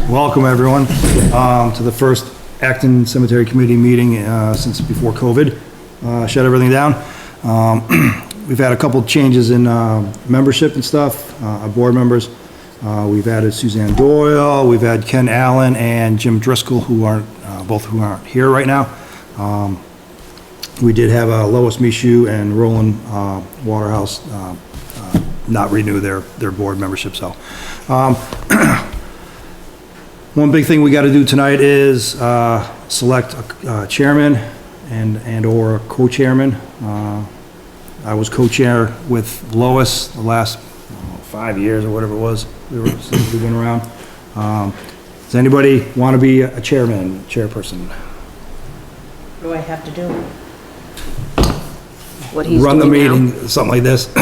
Welcome, everyone, to the first Acton Cemetery Committee meeting since before COVID shut everything down. We've had a couple changes in membership and stuff, our board members. We've added Suzanne Doyle, we've had Ken Allen and Jim Driscoll, who aren't here right now. We did have Lois Michoud and Roland Waterhouse not renew their board membership, so. One big thing we got to do tonight is select a chairman and or a co-chairman. I was co-chair with Lois the last 5 years or whatever it was. Since we've been around. Does anybody want to be a chairman, chairperson? What do I have to do? What he's Run the doing now. meeting, something like this.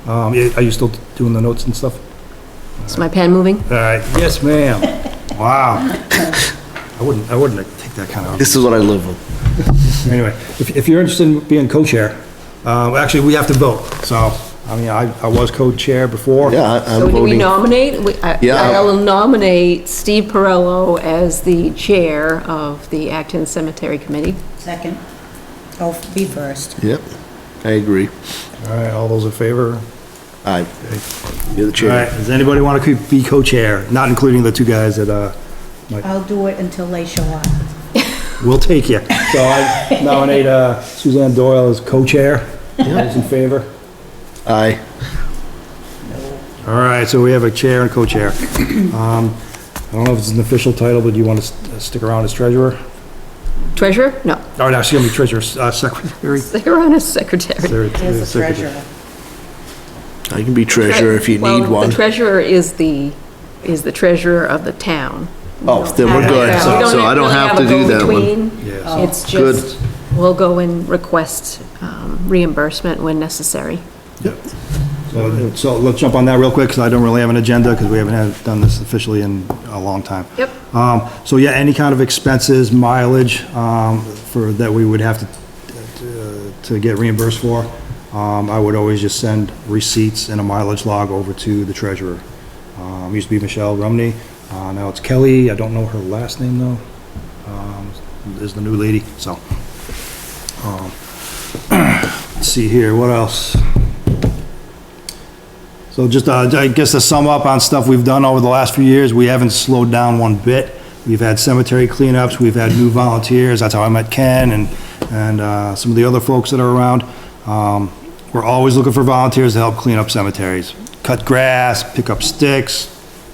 Are you still doing the notes and stuff? Is my pen moving? All right. Yes, ma'am. Wow. I wouldn't take that kind of. This is what I live with. Anyway, if you're interested in being co-chair, actually, we have to vote. So, I mean, I was co-chair before. Yeah, I'm So do we voting. nominate? Yeah. I'll nominate Steve Perello as the chair of the Acton Cemetery Committee. Second? Oh, be first. Yep, I agree. All right, all those in favor? Aye. You're the All chair. right, does anybody want to be co-chair? Not including the two guys that, I'll do it until they show up. will take you. So I nominate Suzanne Doyle as co-chair. Those in favor? Aye. All right, so we have a chair and co-chair. I don't know if it's an official title, but do you want to stick around as treasurer? Treasurer? No. Oh, no, excuse me, treasurer, secretary. They're on as secretary. Here's the Secretary. treasurer. I can be treasurer if you need Well, one. the treasurer is the treasurer of the town. Oh, then we're good. We So I don't really have to a do that one. go-between. Yes. It's Good. just, we'll go and request reimbursement when necessary. Yep. So let's jump on that real quick, because I don't really have an agenda, because we haven't done this officially in a long time. Yep. So yeah, any kind of expenses, mileage, for, that we would have to get reimbursed for, I would always just send receipts and a mileage log over to the treasurer. Used to be Michelle Rumney, now it's Kelly, I don't know her last name though, is the new lady, so. Let's see here, what else? So just, I guess to sum up on stuff we've done over the last few years, we haven't slowed down one bit. We've had cemetery cleanups, we've had new volunteers, that's how I met Ken and some of the other folks that are around. We're always looking for volunteers to help clean up cemeteries. Cut grass, pick up sticks,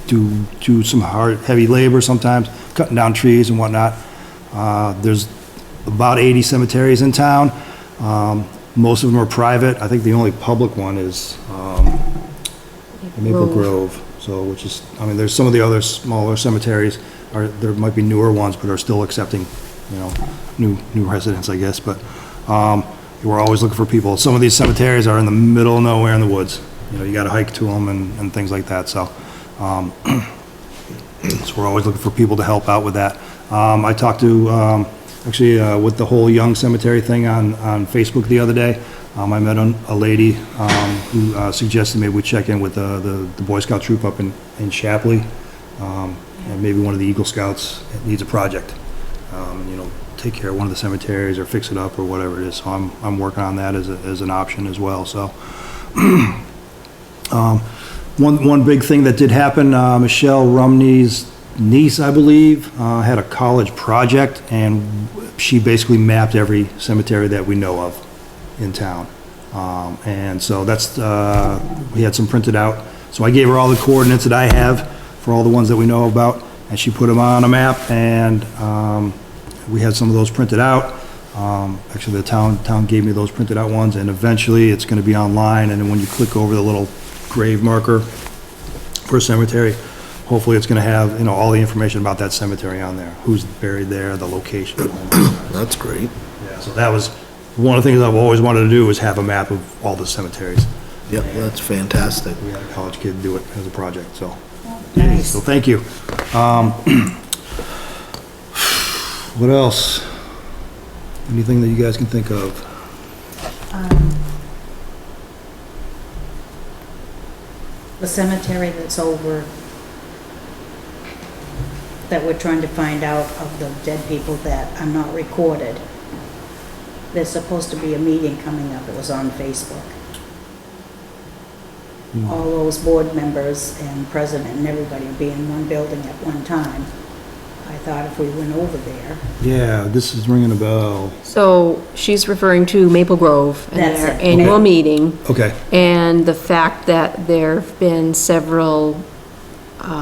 do some heavy labor sometimes, cutting down trees and whatnot. There's about 80 cemeteries in town. Most of them are private. I think the only public one is Maple Grove. So, which is, I mean, there's some of the other smaller cemeteries, there might be newer ones, but are still accepting, you know, new residents, I guess, but, we're always looking for people. Some of these cemeteries are in the middle of nowhere in the woods. You know, you gotta hike to them and things like that, so, so we're always looking for people to help out with that. I talked to, actually, with the whole Young Cemetery thing on Facebook the other day, I met a lady who suggested maybe we check in with the Boy Scout troop up in Shapley. And maybe one of the Eagle Scouts needs a project. You know, take care of one of the cemeteries or fix it up or whatever it is. So I'm working on that as an option as well, so. One big thing that did happen, Michelle Rumney's niece, I believe, had a college project, and she basically mapped every cemetery that we know of in town. And so that's, we had some printed out. So I gave her all the coordinates that I have for all the ones that we know about, and she put them on a map, and we had some of those printed out. Actually, the town gave me those printed out ones, and eventually it's gonna be online, and then when you click over the little grave marker for a cemetery, hopefully it's gonna have, you know, all the information about that cemetery on there, who's buried there, the location. That's great. Yeah, so that was one of the things I've always wanted to do, was have a map of all the cemeteries. Yep, that's fantastic. We had a college kid do it as a project, so. Nice. So thank you. What else? Anything that you guys can think of? The cemetery that's over that we're trying to find out of the dead people that are not recorded. There's supposed to be a meeting coming up, it was on Facebook. All those board members and president and everybody will be in one building at one time. I thought if we went over there, Yeah, this is ringing a bell. So she's referring to Maple Grove and That's their it. annual Okay. meeting, Okay, and the fact that there've been several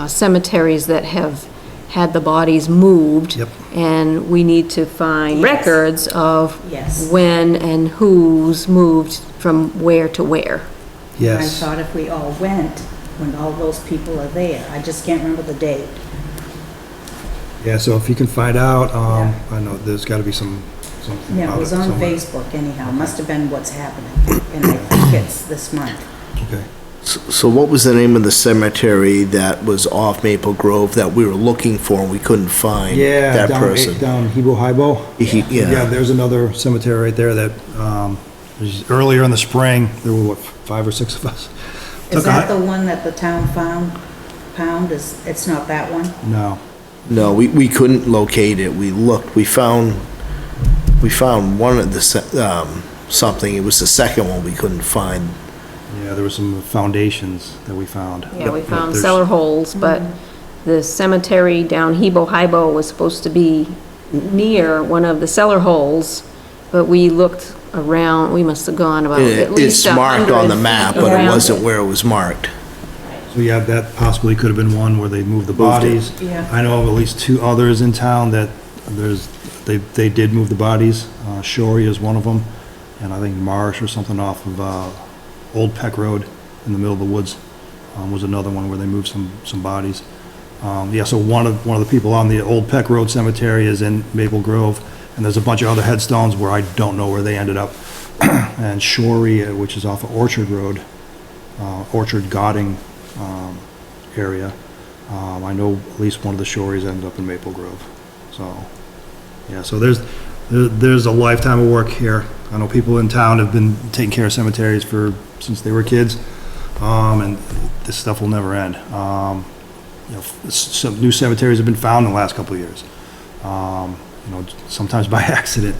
cemeteries that have had the bodies moved. Yep. And we need to find Yes. records of Yes. when and who's moved from where to where. I yes. thought if we all went, when all those people are there, I just can't remember the date. Yeah, so if you can find out, I know there's gotta be something Yeah, it about was it on somewhere. Facebook anyhow, must have been what's happening, and I think it's this month. Okay. So what was the name of the cemetery that was off Maple Grove that we were looking for and we couldn't find Yeah, that down, person? down Hebo Hibo. Yeah, Yeah, there's another cemetery right there that, was earlier in the spring, there were what, 5 or 6 of us? Is Took a that hi- the one that the town found, it's not that one? No. no, we couldn't locate it. We looked, we found one of the, something, it was the second one we couldn't find. Yeah, there were some foundations that we found. Yeah, we But found there's- cellar holes, but the cemetery down Hebo Hibo was supposed to be near one of the cellar holes, but we looked around, we must have gone about at least It's marked 100 on the map, but it around wasn't where it was marked. So yeah, that possibly could have been one where they moved the Moved it. bodies. Yeah. I know of at least 2 others in town that they did move the bodies. Shorey is one of them, and I think Marsh or something off of, Old Peck Road in the middle of the woods, was another one where they moved some bodies. Yeah, so one of the people on the Old Peck Road Cemetery is in Maple Grove, and there's a bunch of other headstones where I don't know where they ended up. And Shorey, which is off of Orchard Road, Orchard Godding, area, I know at least one of the Shoreys ended up in Maple Grove. So, yeah, so there's a lifetime of work here. I know people in town have been taking care of cemeteries since they were kids, and this stuff will never end. You know, some new cemeteries have been found in the last couple of years, you know, sometimes by accident.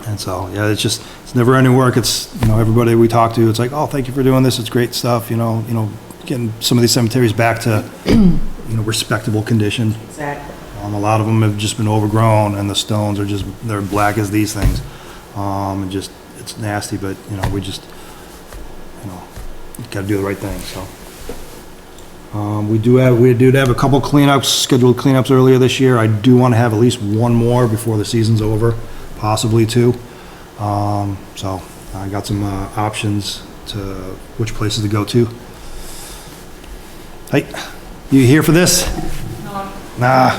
And so, yeah, it's never ending work. It's, you know, everybody we talk to, it's like, oh, thank you for doing this. It's great stuff, you know, getting some of these cemeteries back to, you know, respectable condition. Exactly. A lot of them have just been overgrown and the stones are they're black as these things. And just, it's nasty, but, you know, we just, you know, gotta do the right thing, so. We did have a couple cleanups, scheduled cleanups earlier this year. I do want to have at least one more before the season's over, possibly 2. So I got some options to which places to go to. Hey, you here for this? No. Nah,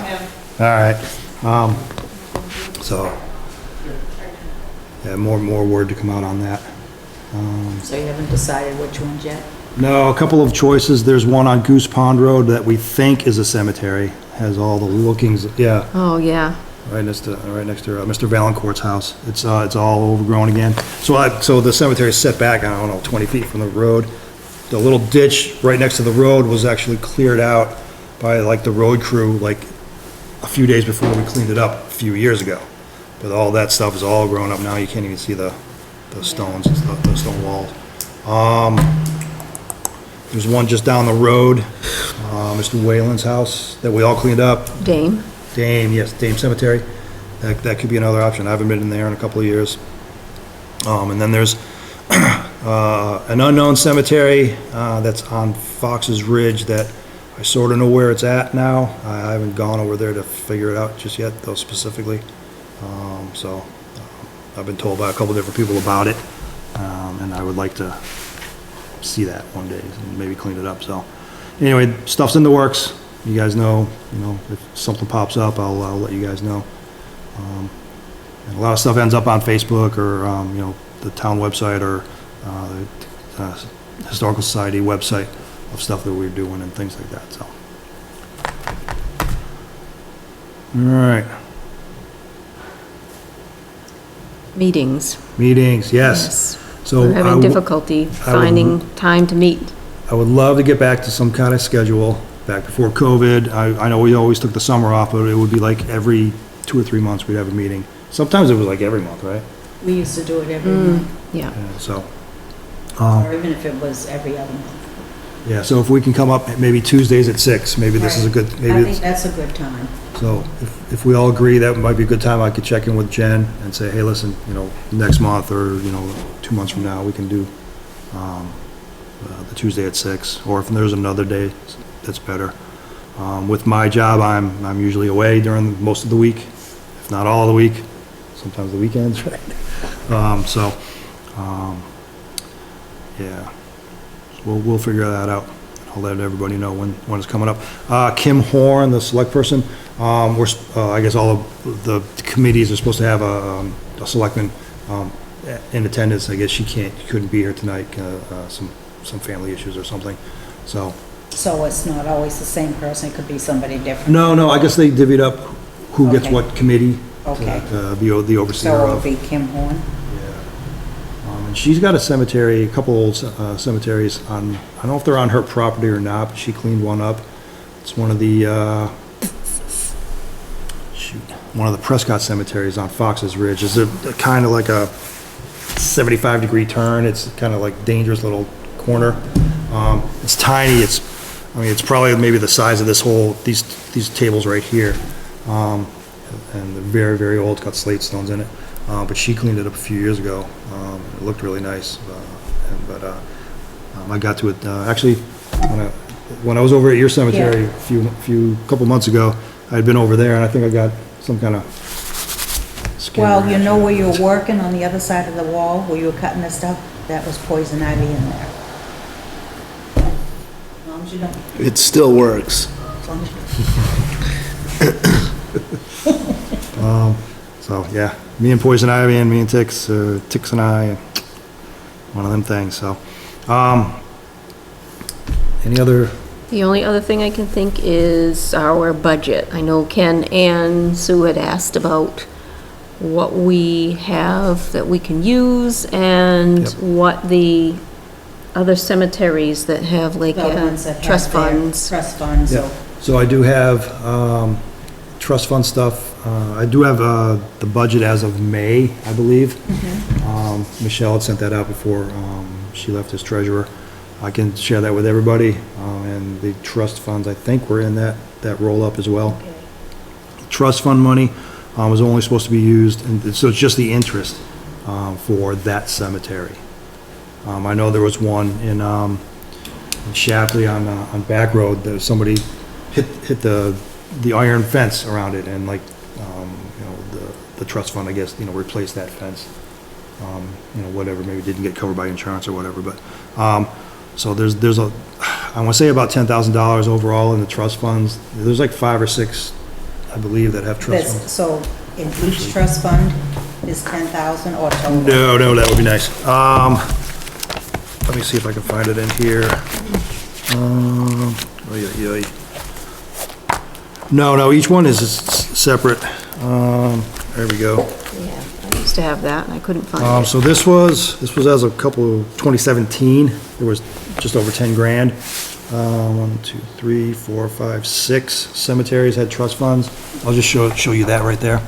all right. So, yeah, more word to come out on that. So you haven't decided which ones yet? No, a couple of choices. There's one on Goose Pond Road that we think is a cemetery, has all the lookings, yeah, Oh, yeah. right next to Mr. Valancourt's house. It's all overgrown again. So the cemetery is set back, I don't know, 20 feet from the road. The little ditch right next to the road was actually cleared out by like the road crew, like a few days before we cleaned it up a few years ago. But all that stuff is all grown up now. You can't even see the stones and stuff, the stone walls. There's one just down the road, Mr. Whalen's house that we all cleaned up. Dame. Dame Cemetery. That could be another option. I haven't been in there in a couple of years. And then there's an unknown cemetery that's on Fox's Ridge that I sort of know where it's at now. I haven't gone over there to figure it out just yet, though, specifically. So I've been told by a couple different people about it, and I would like to see that one day and maybe clean it up. So anyway, stuff's in the works. You guys know, if something pops up, I'll let you guys know. And a lot of stuff ends up on Facebook or, the town website or the Historical Society website of stuff that we're doing and things like that, so. All right, Meetings. meetings, yes. So We're I having w- difficulty finding time to meet. I would love to get back to some kind of schedule. back before COVID. I know we always took the summer off, but it would be like every 2 or 3 months we'd have a meeting. Sometimes it was like every month, right? We used to do it every month, Yeah. Yeah, so, or even if it was every other month. yeah, so if we can come up maybe Tuesdays at 6, maybe this is a good, I maybe think it's, that's a good time. so if we all agree that might be a good time, I could check in with Jen and say, hey, listen, next month or, 2 months from now, we can do, the Tuesday at 6, or if there's another day, that's better. With my job, I'm usually away during most of the week, if not all of the week, sometimes the weekends, right? Yeah, so we'll figure that out. I'll let everybody know when it's coming up. Kim Horn, the select person, I guess all of the committees are supposed to have a selectman, in attendance. I guess she couldn't be here tonight, some family issues or something, so. So it's not always the same person, it could be somebody different? No, I guess they divvied up who gets Okay. what committee. Okay. To be the overseer So of. it'll be Kim Horn? Yeah. And she's got a cemetery, a couple old cemeteries on, I don't know if they're on her property or not, but she cleaned one up. It's one of the, one of the Prescott cemeteries on Fox's Ridge. It's a kind of like a 75-degree turn. It's kind of like dangerous little corner. It's tiny. It's probably maybe the size of these tables right here. And they're very, very old, got slate stones in it. But she cleaned it up a few years ago. It looked really nice. I got to it, actually, when I was over at your cemetery couple months ago, I'd been over there and I think I got some kind of skin Well, you reaction. know where you were working on the other side of the wall, where you were cutting this stuff? That was poison ivy in there. As long as you don't, It still works. as long as you So, yeah, me and poison ivy and me and ticks, ticks and I, one of them things, so. Any other, The only other thing I can think is our budget. I know Ken and Sue had asked about what we have that we can use and Yep. what the other cemeteries that have like The ones that have trust their funds. Trust funds, yeah, so, so I do have, trust fund stuff. I do have, the budget as of May, I believe. Michelle had sent that out before, she left as treasurer. I can share that with everybody, and the trust funds, I think, were in that roll-up as well. Trust fund money was only supposed to be used, and so it's just the interest for that cemetery. I know there was one in Shapley on Back Road, there was somebody hit the iron fence around it, and like, the trust fund, I guess, replaced that fence. Whatever, maybe didn't get covered by insurance or whatever, but, so there's I want to say about $10,000 overall in the trust funds. There's like 5 or 6, I believe, that have trust funds. so in each trust fund is 10,000 or total? No, that would be nice. Let me see if I can find it in here. Oy, oy, oy. No, each one is separate. There we go. Yeah, I used to have that and I couldn't find it. So this was as of 2017. There was just over 10 grand. 1, 2, 3, 4, 5, 6 cemeteries had trust funds. I'll just show you that right there.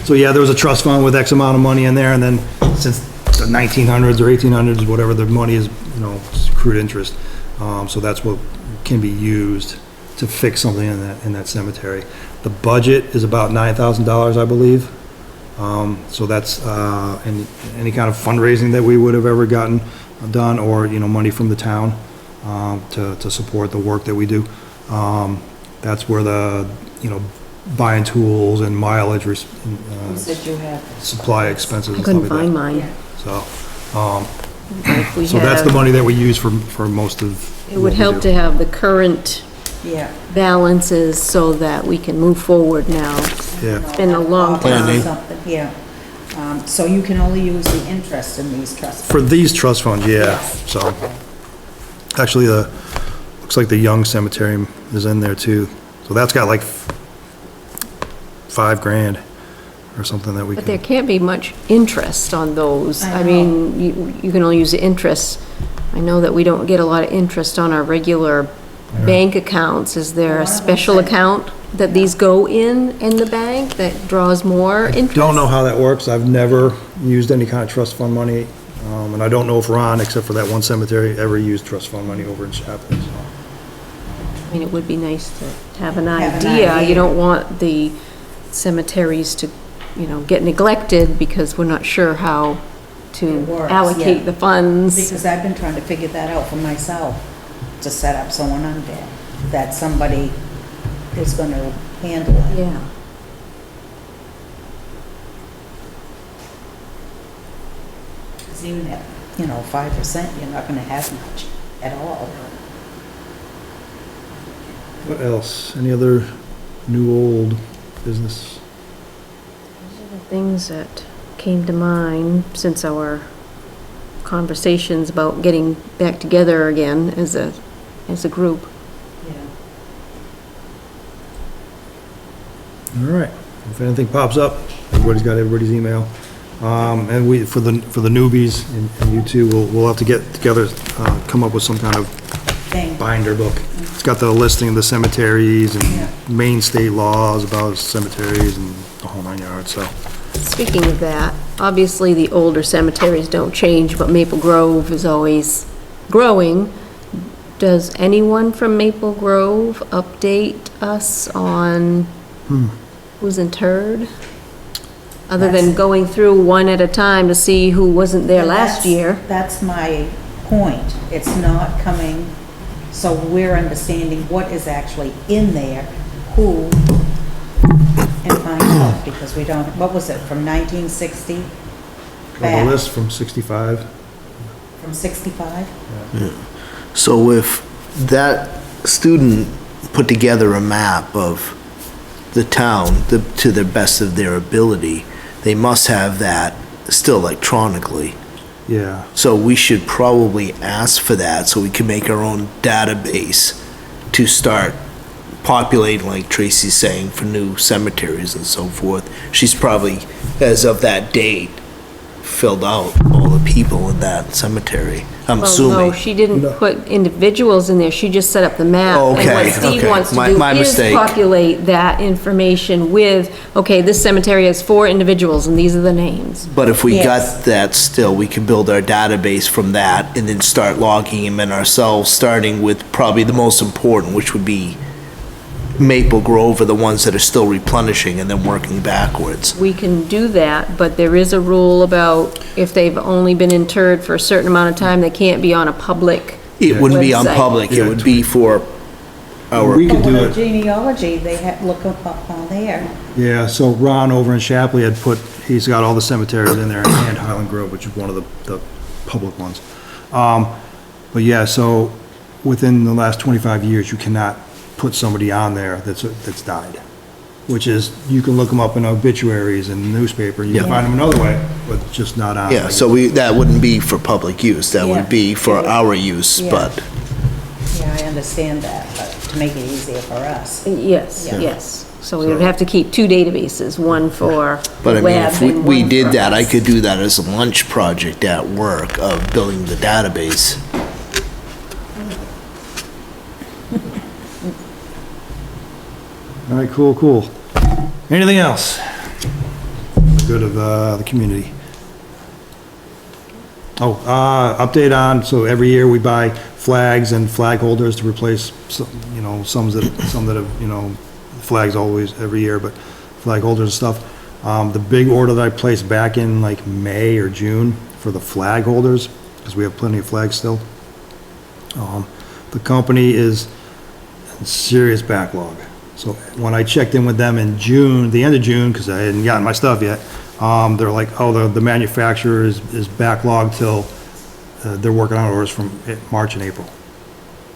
So yeah, there was a trust fund with X amount of money in there, and then since the 1900s or 1800s, whatever the money is, it's accrued interest. So that's what can be used to fix something in that cemetery. The budget is about $9,000, I believe. So that's any kind of fundraising that we would have ever gotten done, or money from the town to support the work that we do. That's where the buying tools and mileage, You said you have. supply expenses I and couldn't stuff like find that. mine. So, If we so that's the have- money that we use for most of. It would help to have the current Yeah. balances so that we can move forward now. Yeah. It's been a long Planning. time. Something, yeah. So you can only use the interest in these trusts? For these trust funds, yeah, so. Actually, looks like the Young Cemetery is in there too. So that's got like $5,000 or something that we But there can. can't be much interest on those. I I mean, you can only use the interest. I know that we don't get a lot of interest on our regular bank accounts, is there a One of them special said- account that these go in the bank that draws more interest? Don't know how that works. I've never used any kind of trust fund money. And I don't know if Ron, except for that one cemetery, ever used trust fund money over in Chaplin, so. I mean, it would be nice to have an Have an idea. idea. You don't want the cemeteries to, get neglected because we're not sure how to It works, allocate yeah. the funds. Because I've been trying to figure that out for myself, to set up someone on there, that somebody is gonna handle it. Yeah. Because even at, 5%, you're not gonna have much at all. What else? Any other new, old business? Things that came to mind since our conversations about getting back together again as a group. Yeah. All right. If anything pops up, everybody's got everybody's email. And we, for the newbies, and you two, we'll have to get together, come up with some kind of Thing. binder book. It's got the listing of the cemeteries Yeah. and main state laws about cemeteries and the whole nine yards, so. Speaking of that, obviously the older cemeteries don't change, but Maple Grove is always growing. Does anyone from Maple Grove update us on who's interred? Other than That's- going through one at a time to see who wasn't there last That's- year? That's my point. It's not coming, so we're understanding what is actually in there, who, and find out, because we don't, what was it, from 1960? Got Back. the list from 65. From 65? So if that student put together a map of the town to the best of their ability, they must have that still electronically. Yeah. So we should probably ask for that so we can make our own database to start populating, like Tracy's saying, for new cemeteries and so forth. She's probably, as of that date, filled out all the people in that cemetery, I'm Well, assuming. no, she didn't put individuals in there, she just set up the map. Oh, And okay, what Steve okay. wants to My do is mistake. populate that information with, okay, this cemetery has 4 individuals and these are the names. But if we Yes. got that still, we can build our database from that and then start logging them in ourselves, starting with probably the most important, which would be Maple Grove, are the ones that are still replenishing, and then working backwards. We can do that, but there is a rule about if they've only been interred for a certain amount of time, they can't be on a public. It wouldn't be on Website. public, it would be for our, We could But do with it. the genealogy, they had, look up on there. Yeah, so Ron over in Shapley had put, he's got all the cemeteries in there, and Highland Grove, which is one of the public ones. But yeah, so within the last 25 years, you cannot put somebody on there that's died. Which is, you can look them up in obituaries and the newspaper, you can Yeah. find them another way, but just not on. yeah, so that wouldn't be for public use, that Yeah. would be for our use, Yeah. but, Yeah, I understand that, but to make it easier for us. Yes, Yeah. yes. So we would have to keep 2 databases, one for but I the mean, web if and we one did for that, I us. could do that as a lunch project at work of building the database. All right, cool. Anything else? Good of the community. Oh, update on, so every year we buy flags and flag holders to replace, some that have, flags always, every year, but flag holders and stuff. The big order that I placed back in like May or June for the flag holders, because we have plenty of flags still. The company is in serious backlog. So when I checked in with them in June, the end of June, because I hadn't gotten my stuff yet, they're like, oh, the manufacturer is backlogged till, they're working on orders from March and April.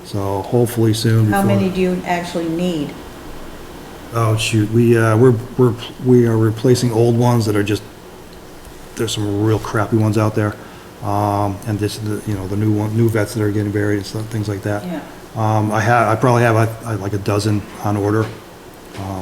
So hopefully soon. How before- many do you actually need? Oh, shoot, we are replacing old ones that are just, there's some real crappy ones out there. And this, the new vets that are getting buried and stuff, things like that. Yeah. I probably have like a dozen on order.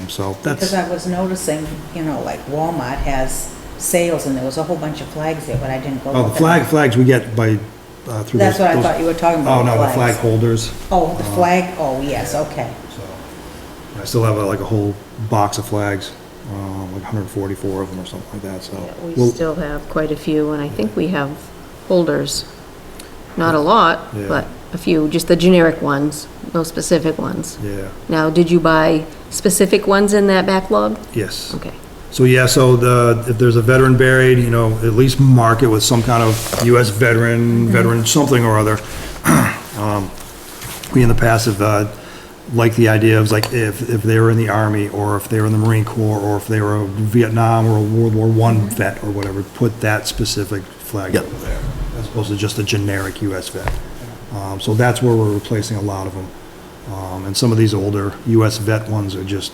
So Because that's, I was noticing, like Walmart has sales and there was a whole bunch of flags there, but I didn't go. oh, look the at them. flags we get by through That's those- what I those- thought you were talking Oh, about. no, the flag flags. holders. Oh, the flag, oh, yes, okay. So, I still have like a whole box of flags, like 144 of them or something like that, so. We we'll- still have quite a few, and I think we have holders. Not a lot, Yeah. but a few, just the generic ones, no specific ones. Yeah, Now, did you buy specific ones in that backlog? yes. Okay. So, yeah, so if there's a veteran buried, at least mark it with some kind of US veteran something or other. We in the past have, liked the idea of like, if they were in the Army, or if they were in the Marine Corps, or if they were a Vietnam or a World War I vet or whatever, put that specific flag Yep. over there, as opposed to just a generic US vet. So that's where we're replacing a lot of them. And some of these older US vet ones are just,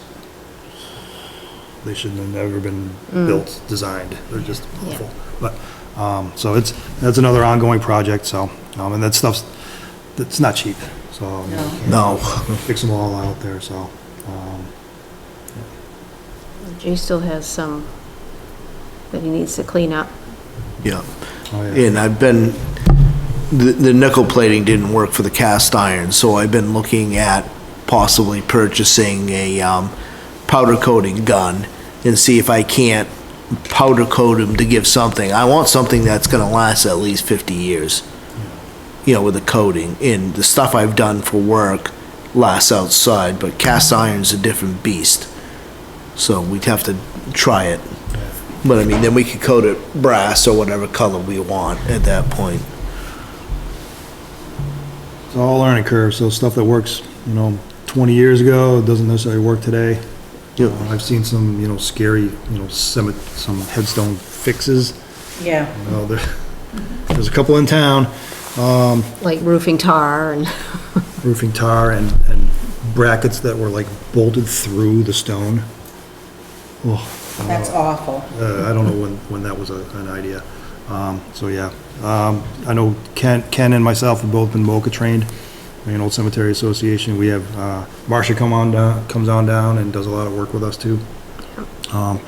they shouldn't have never been built, designed. They're just Yeah. awful. But, so that's another ongoing project, so, and that stuff's, that's not cheap, so. you can't No. Fix them all out there, so. Jay still has some that he needs to clean up. Yeah. Oh, yeah. And I've been, the nickel plating didn't work for the cast iron, so I've been looking at possibly purchasing a powder coating gun and see if I can't powder coat them to give something. I want something that's gonna last at least 50 years, with the coating. And the stuff I've done for work lasts outside, but cast iron's a different beast. So we'd have to try it. But I mean, then we could coat it brass or whatever color we want at that point. It's all a learning curve, so stuff that works, 20 years ago, doesn't necessarily work today. Yep. I've seen some, scary, some headstone fixes. Yeah, There's a couple in town, Like roofing tar and, roofing tar and brackets that were like bolted through the stone. Oh, that's awful. I don't know when that was an idea. So, yeah. I know Ken and myself have both been MOCA trained, Old Cemetery Association. We have, Marcia comes on down and does a lot of work with us too. I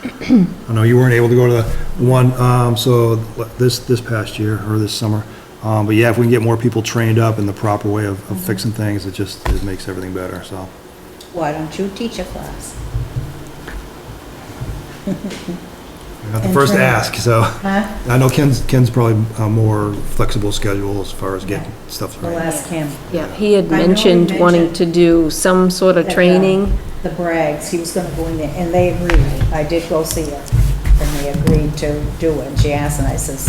know you weren't able to go to the one, so this past year or this summer. But yeah, if we can get more people trained up in the proper way of fixing things, it makes everything better, so. Why don't you teach a class? You're not the first to ask, so. Huh? I know Ken's probably a more flexible schedule as far as getting stuff. We'll ask him. yeah, he had I know he mentioned wanting mentioned to do some sort of that, training. The Braggs, he was gonna go in there, and they agreed. I did go see her, and they agreed to do it. And she asked, and I says,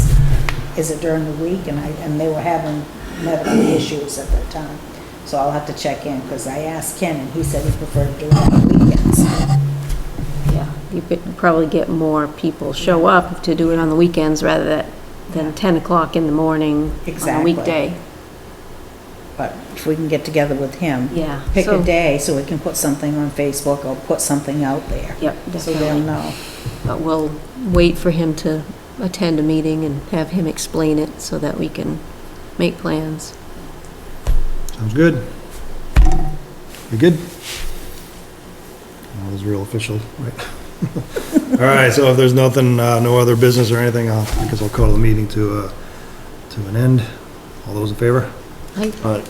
is it during the week? And they were having medical issues at that time. So I'll have to check in, because I asked Ken, and he said he preferred to do it on the weekends. Yeah, you could probably get more people show up to do it on the weekends rather than 10 o'clock in the morning on a Exactly. weekday. But if we can get together with him. Yeah, Pick so- a day so we can put something on Facebook or put something out there. Yep, So they'll definitely. know. But we'll wait for him to attend a meeting and have him explain it so that we can make plans. Sounds good. You good? That was real official, right? All right, so if there's nothing, no other business or anything, I guess I'll call the meeting to an end. All those in favor? I But